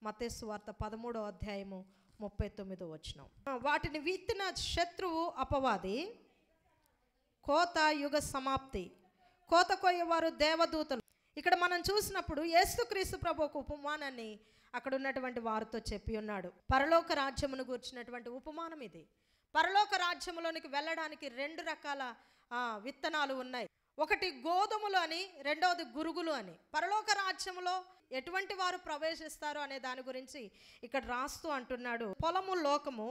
మత్తయి సువార్త 13వ అధ్యాయము 39వ వచనం. వాటిని విత్తిన శత్రువు అపవాది, కోత యుగ సమాప్తి, కోత కొయ్యేవారు దేవదూతలు. ఇక్కడ మనం చూసినప్పుడు యేసుక్రీస్తు ప్రభు ఒక ఉపమానాన్ని అక్కడ ఉన్నటువంటి వారితో చెప్పి ఉన్నాడు. పరలోక రాజ్యమును గూర్చినటువంటి ఉపమానం ఇది. పరలోక రాజ్యములోనికి వెళ్ళడానికి 2 రకాల విత్తనాలు ఉన్నాయి. ఒకటి గోధుమలు అని, రెండవది గురుగులు అని. పరలోక రాజ్యములో ఎటువంటి వారు ప్రవేశిస్తారు అనే దాని గురించి ఇక్కడ రాస్తూ అంటున్నాడు. పొలము లోకము,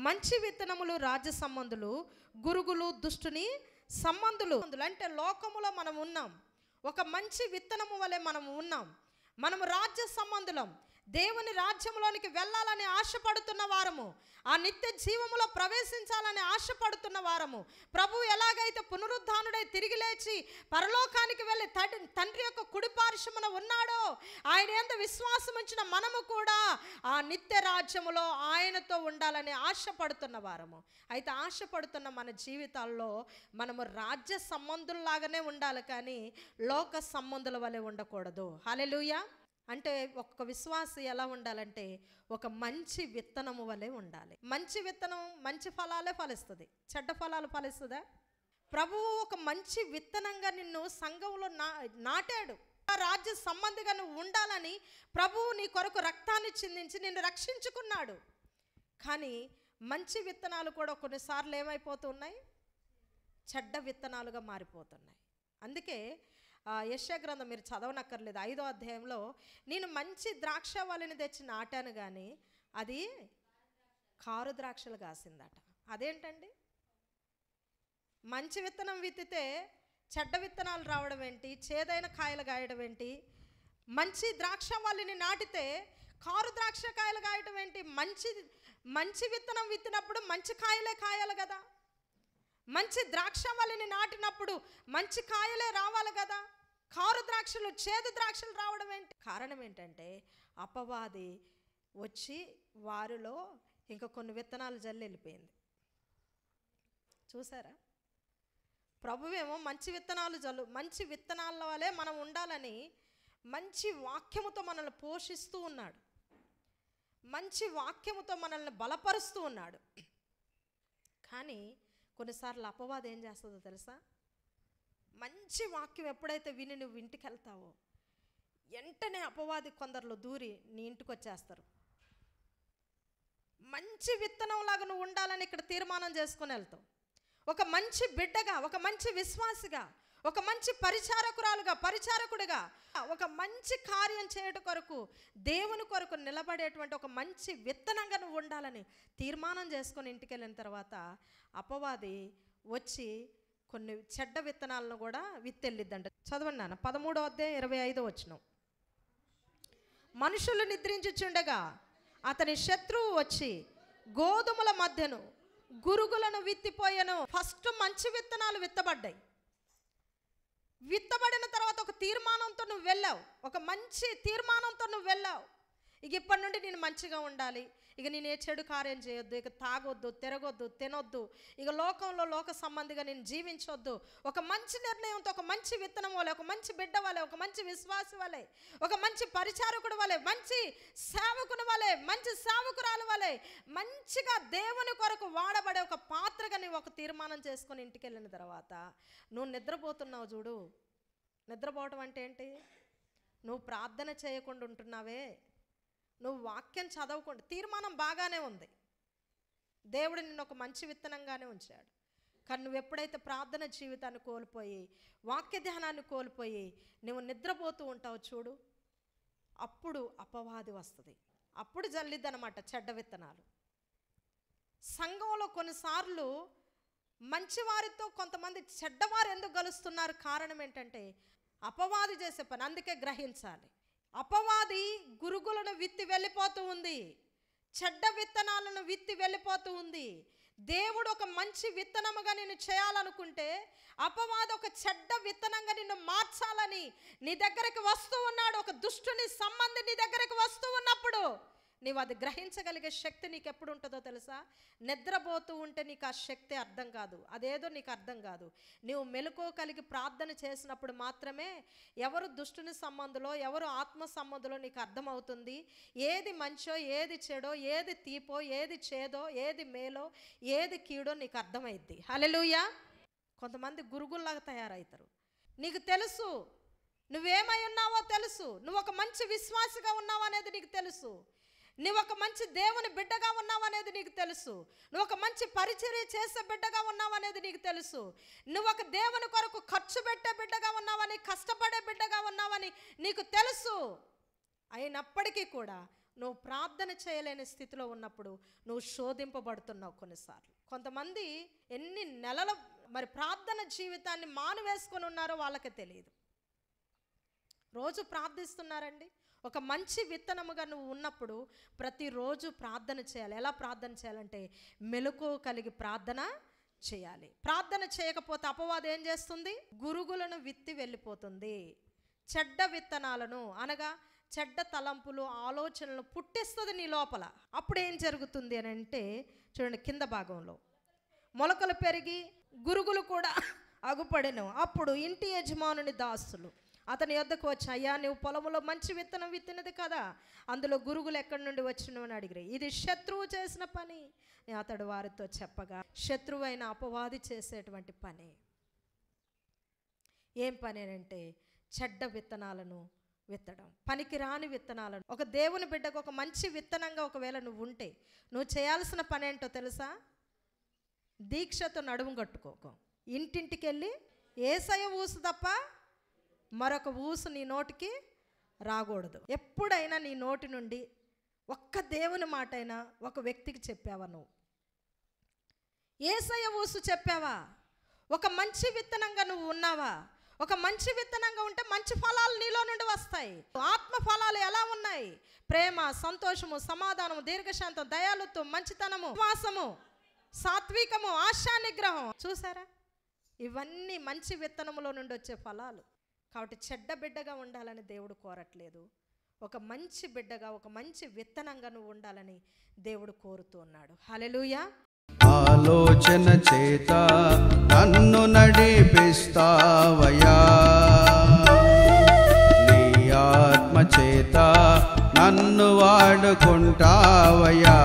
మంచి విత్తనములు రాజ్య సంబంధులు, గురుగులు దుష్టుని సంబంధులు. అంటే లోకములో మనం ఉన్నాం, ఒక మంచి విత్తనము వలె మనము ఉన్నాం. మనము రాజ్య సంబంధులం, దేవుని రాజ్యంలోనికి వెళ్ళాలని ఆశపడుతున్న వారము, ఆ నిత్య జీవములో ప్రవేశించాలని ఆశపడుతున్న వారము. ప్రభు ఎలాగైతే పునరుద్ధానుడై తిరిగి లేచి పరలోకానికి వెళ్ళి తండ్రి యొక్క కుడి పార్శ్వమున ఉన్నాడో, ఆయన యందు విశ్వాసం ఉంచిన మనము కూడా ఆ నిత్య రాజ్యములో ఆయనతో ఉండాలని ఆశపడుతున్న వారము. అయితే ఆశపడుతున్న మన జీవితాల్లో మనము రాజ్య సంబంధుల్లాగానే ఉండాలి, కానీ లోక సంబంధుల వలె ఉండకూడదు. హల్లెలూయా. అంటే ఒక్క విశ్వాసి ఎలా ఉండాలంటే ఒక మంచి విత్తనము వలె ఉండాలి. మంచి విత్తనం మంచి ఫలాలే ఫలిస్తుంది, చెడ్డ ఫలాలు ఫలిస్తుందా? ప్రభువు ఒక మంచి విత్తనంగా నిన్ను సంఘంలో నాటాడు. రాజ్య సంబంధిగా నువ్వు ఉండాలని ప్రభువు నీ కొరకు రక్తాన్ని చిందించి నిన్ను రక్షించుకున్నాడు. కానీ మంచి విత్తనాలు కూడా కొన్నిసార్లు ఏమైపోతున్నాయి? చెడ్డ విత్తనాలుగా మారిపోతున్నాయి. అందుకే యెషయా గ్రంథం మీరు చదవనక్కర్లేదు, 5వ అధ్యాయంలో నేను మంచి ద్రాక్షవల్లిని తెచ్చి నాటాను కానీ అది కారు ద్రాక్షలు కాసిందట. అదేంటండి? మంచి విత్తనం విత్తితే చెడ్డ విత్తనాలు రావడం ఏంటి? చేదైన కాయలు కాయడం ఏంటి? మంచి ద్రాక్షవల్లిని నాటితే కారు ద్రాక్ష కాయలు కాయడం ఏంటి? మంచి విత్తనం విత్తినప్పుడు మంచి కాయలే కాయాలి కదా. మంచి ద్రాక్షవల్లిని నాటినప్పుడు మంచి కాయలే రావాలి కదా. కారు ద్రాక్షలు, చేదు ద్రాక్షలు రావడం ఏంటి? కారణం ఏంటంటే అపవాది వచ్చి వారిలో ఇంకా కొన్ని విత్తనాలు జల్లి వెళ్ళిపోయింది. చూసారా? ప్రభువేమో మంచి విత్తనాలు మంచి విత్తనాల వలె మనం ఉండాలని మంచి వాక్యముతో మనల్ని పోషిస్తూ ఉన్నాడు, మంచి వాక్యముతో మనల్ని బలపరుస్తూ ఉన్నాడు. కానీ కొన్నిసార్లు అపవాది ఏం చేస్తుందో తెలుసా? మంచి వాక్యం ఎప్పుడైతే విని నువ్వు ఇంటికి వెళ్తావో వెంటనే అపవాది కొందరిలో దూరి నీ ఇంటికి వచ్చేస్తారు. మంచి విత్తనంలాగా నువ్వు ఉండాలని ఇక్కడ తీర్మానం చేసుకొని వెళ్తావు. ఒక మంచి బిడ్డగా, ఒక మంచి విశ్వాసిగా, ఒక మంచి పరిచారకుడిగా ఒక మంచి కార్యం చేయడం కొరకు, దేవుని కొరకు నిలబడేటువంటి ఒక మంచి విత్తనంగా నువ్వు ఉండాలని తీర్మానం చేసుకొని ఇంటికి వెళ్ళిన తర్వాత అపవాది వచ్చి కొన్ని చెడ్డ విత్తనాలను కూడా విత్తెళ్ళిద్దంట. చదవండి నాన్న, 13వ అధ్యాయం 25వ వచనం. మనుషులు నిద్రించుచుండగా అతని శత్రువు వచ్చి గోధుమల మధ్యను గురుగులను విత్తిపోయాను. ఫస్ట్ మంచి విత్తనాలు విత్తబడ్డాయి. విత్తబడిన తర్వాత ఒక తీర్మానంతో నువ్వు వెళ్ళావు, ఒక మంచి తీర్మానంతో నువ్వు వెళ్ళావు. ఇక ఇప్పటి నుండి నేను మంచిగా ఉండాలి, ఇక నేను ఏ చెడు కార్యం చేయొద్దు, ఇక తాగొద్దు, తిరగొద్దు, తినొద్దు, ఇక లోకంలో లోక సంబంధిగా నేను జీవించొద్దు. ఒక మంచి నిర్ణయంతో, ఒక మంచి విత్తనం వలె, ఒక మంచి బిడ్డ వలె, ఒక మంచి విశ్వాసి వలె, ఒక మంచి పరిచారకుడు వలె, మంచి సేవకుని వలె, మంచి సేవకురాలు వలె మంచిగా దేవుని కొరకు వాడబడే ఒక పాత్రగా నువ్వు ఒక తీర్మానం చేసుకొని ఇంటికి వెళ్ళిన తర్వాత నువ్వు నిద్రపోతున్నావు చూడు. నిద్రపోవటం అంటే ఏంటి? నువ్వు ప్రార్థన చేయకుండా ఉంటున్నావే, నువ్వు వాక్యం చదవకుండా. తీర్మానం బాగానే ఉంది, దేవుడు నిన్ను ఒక మంచి విత్తనంగానే ఉంచాడు. కానీ నువ్వు ఎప్పుడైతే ప్రార్థన జీవితాన్ని కోల్పోయి, వాక్య ధ్యానాన్ని కోల్పోయి నువ్వు నిద్రపోతూ ఉంటావు చూడు, అప్పుడు అపవాది వస్తుంది, అప్పుడు జల్లిద్దనమాట చెడ్డ విత్తనాలు. సంఘంలో కొన్నిసార్లు మంచివారితో కొంతమంది చెడ్డవారు ఎందుకు కలుస్తున్నారు? కారణం ఏంటంటే అపవాది చేసే పని. అందుకే గ్రహించాలి, అపవాది గురుగులను విత్తి వెళ్ళిపోతూ ఉంది, చెడ్డ విత్తనాలను విత్తి వెళ్ళిపోతూ ఉంది. దేవుడు ఒక మంచి విత్తనముగా నిన్ను చేయాలనుకుంటే అపవాది ఒక చెడ్డ విత్తనంగా నిన్ను మార్చాలని నీ దగ్గరికి వస్తూ ఉన్నాడు. ఒక దుష్టుని సంబంధి నీ దగ్గరికి వస్తూ ఉన్నప్పుడు నీవు అది గ్రహించగలిగే శక్తి నీకు ఎప్పుడు ఉంటుందో తెలుసా? నిద్రపోతూ ఉంటే నీకు ఆ శక్తి అర్థం కాదు, అదేదో నీకు అర్థం కాదు. నీవు మెలకువ కలిగి ప్రార్థన చేసినప్పుడు మాత్రమే ఎవరు దుష్టుని సంబంధులో, ఎవరు ఆత్మ సంబంధులో నీకు అర్థమవుతుంది. ఏది మంచో, ఏది చెడో, ఏది తీపో, ఏది చేదో, ఏది మేలో, ఏది కీడో నీకు అర్థమైద్ది. హల్లెలూయా. కొంతమంది గురుగుల్లాగా తయారవుతారు. నీకు తెలుసు నువ్వేమై ఉన్నావో తెలుసు, నువ్వు ఒక మంచి విశ్వాసిగా ఉన్నావు అనేది నీకు తెలుసు, నువ్వు ఒక మంచి దేవుని బిడ్డగా ఉన్నావు అనేది నీకు తెలుసు, నువ్వు ఒక మంచి పరిచర్య చేసే బిడ్డగా ఉన్నావు అనేది నీకు తెలుసు, నువ్వు ఒక దేవుని కొరకు ఖర్చు పెట్టే బిడ్డగా ఉన్నావని, కష్టపడే బిడ్డగా ఉన్నావని నీకు తెలుసు. అయినప్పటికీ కూడా నువ్వు ప్రార్థన చేయలేని స్థితిలో ఉన్నప్పుడు నువ్వు శోధింపబడుతున్నావు. కొన్నిసార్లు కొంతమంది ఎన్ని నెలల మరి ప్రార్థన జీవితాన్ని మానువేసుకొని ఉన్నారో వాళ్ళకే తెలియదు. రోజు ప్రార్థిస్తున్నారండి. ఒక మంచి విత్తనముగా నువ్వు ఉన్నప్పుడు ప్రతిరోజు ప్రార్థన చేయాలి. ఎలా ప్రార్థన చేయాలంటే మెలకువ కలిగి ప్రార్థన చేయాలి. ప్రార్థన చేయకపోతే అపవాదం ఏం చేస్తుంది? గురుగులను విత్తి వెళ్ళిపోతుంది. చెడ్డ విత్తనాలను అనగా చెడ్డ తలంపులు, ఆలోచనలు పుట్టిస్తుంది నీ లోపల. అప్పుడు ఏం జరుగుతుంది అని అంటే చూడండి, కింద భాగంలో మొలకలు పెరిగి గురుగులు కూడా అగుపడెను. అప్పుడు ఇంటి యజమానుని దాసులు అతని యొద్దకు వచ్చి, అయ్యా నువ్వు పొలంలో మంచి విత్తనం విత్తినది కదా, అందులో గురుగులు ఎక్కడి నుండి వచ్చినవి అని అడిగిరి. ఇది శత్రువు చేసిన పని అతడు వారితో చెప్పగా, శత్రువైన అపవాది చేసేటువంటి పని. ఏం పని అంటే చెడ్డ విత్తనాలను విత్తడం, పనికి రాని విత్తనాలను. ఒక దేవుని బిడ్డకు ఒక మంచి విత్తనంగా ఒకవేళ నువ్వు ఉంటే నువ్వు చేయాల్సిన పని ఏంటో తెలుసా? దీక్షతో నడుము కట్టుకోకు. ఇంటింటికి వెళ్ళి యేసయ్య ఊసు తప్ప మరొక ఊసు నీ నోటికి రాకూడదు. ఎప్పుడైనా నీ నోటి నుండి ఒక్క దేవుని మాట అయినా ఒక వ్యక్తికి చెప్పావా? నువ్వు యేసయ్య ఊసు చెప్పావా? ఒక మంచి విత్తనంగా నువ్వు ఉన్నావా? ఒక మంచి విత్తనంగా ఉంటే మంచి ఫలాలు నీలో నుండి వస్తాయి. ఆత్మ ఫలాలు ఎలా ఉన్నాయి? ప్రేమ, సంతోషము, సమాధానము, దీర్ఘశాంతం, దయాళుత్వం, మంచితనము, విశ్వాసము, సాత్వికము, ఆశా నిగ్రహం. చూసారా? ఇవన్నీ మంచి విత్తనములో నుండి వచ్చే ఫలాలు. కాబట్టి చెడ్డ బిడ్డగా ఉండాలని దేవుడు కోరట్లేదు. ఒక మంచి బిడ్డగా, ఒక మంచి విత్తనంగా నువ్వు ఉండాలని దేవుడు కోరుతూ ఉన్నాడు. హల్లెలూయా. ఆలోచన చేత నన్ను నడిపిస్తావయ్యా, నీ ఆత్మ చేత నన్ను వాడుకుంటావయ్యా.